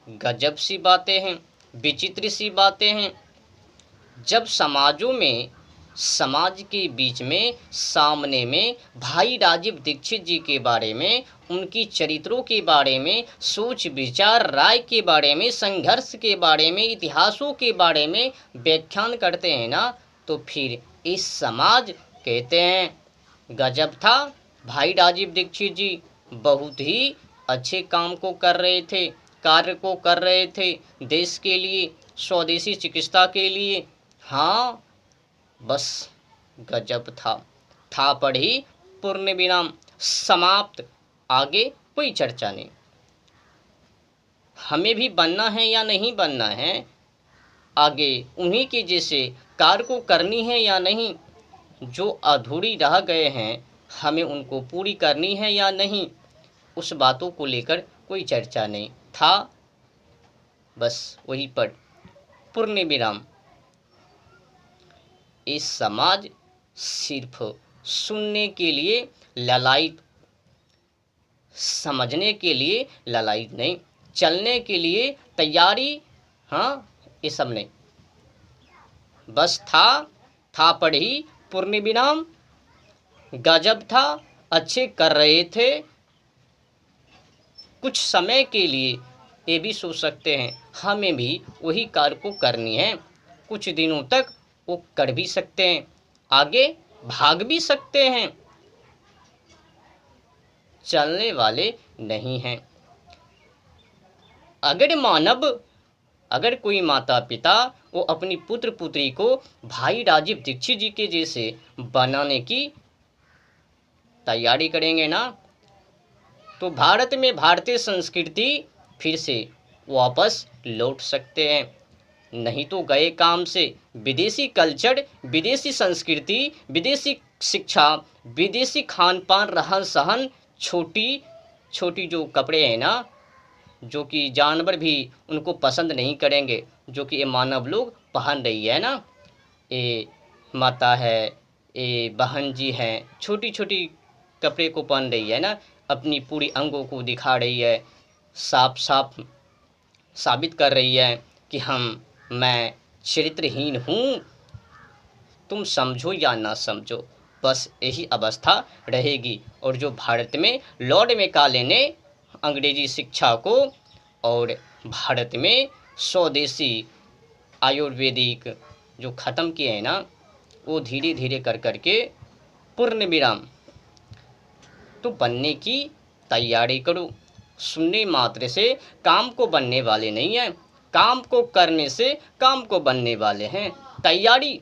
गजब सी बातें हैं, विचित्र सी बातें हैं। जब समाजों में, समाज के बीच में, सामने में भाई राजीव दीक्षित जी के बारे में, उनकी चरित्रों के बारे में, सोच विचार राय के बारे में, संघर्ष के बारे में, इतिहासों के बारे में व्याख्यान करते हैं ना, तो फिर इस समाज कहते हैं गजब था। भाई राजीव दीक्षित जी बहुत ही अच्छे काम को कर रहे थे, कार्य को कर रहे थे देश के लिए, स्वदेशी चिकित्सा के लिए। हाँ, बस गजब था पढ़ी पूर्ण विराम, समाप्त। आगे कोई चर्चा नहीं। हमें भी बनना है या नहीं बनना है, आगे उन्हीं के जैसे कार्य को करनी है या नहीं, जो अधूरी रह गए हैं हमें उनको पूरी करनी है या नहीं, उस बातों को लेकर कोई चर्चा नहीं था। बस वही पर पूर्ण विराम। इस समाज सिर्फ सुनने के लिए ललायत, समझने के लिए ललायत नहीं, चलने के लिए तैयारी, हाँ, ये सब नहीं। बस था पढ़ी पूर्ण विराम, गजब था, अच्छे कर रहे थे। कुछ समय के लिए ये भी सोच सकते हैं हमें भी वही कार्य को करनी है, कुछ दिनों तक वो कर भी सकते हैं, आगे भाग भी सकते हैं, चलने वाले नहीं हैं। अगर कोई माता पिता वो अपनी पुत्र पुत्री को भाई राजीव दीक्षित जी के जैसे बनाने की तैयारी करेंगे ना, तो भारत में भारतीय संस्कृति फिर से वापस लौट सकते हैं। नहीं तो गए काम से विदेशी कल्चर, विदेशी संस्कृति, विदेशी शिक्षा, विदेशी खान पान, रहन सहन, छोटी छोटी जो कपड़े हैं ना, जो कि जानवर भी उनको पसंद नहीं करेंगे, जो कि ये मानव लोग पहन रही है ना, ये माता है, ये बहन जी हैं, छोटी छोटी कपड़े को पहन रही है ना, अपनी पूरी अंगों को दिखा रही है, साफ साफ साबित कर रही है कि मैं चरित्रहीन हूँ, तुम समझो या ना समझो, बस यही अवस्था रहेगी। और जो भारत में लॉर्ड मैकाले ने अंग्रेजी शिक्षा को और भारत में स्वदेशी आयुर्वेदिक जो ख़त्म किए हैं ना, वो धीरे धीरे कर करके पूर्ण विराम। तो बनने की तैयारी करो। सुनने मात्र से काम को बनने वाले नहीं हैं, काम को करने से काम को बनने वाले हैं। तैयारी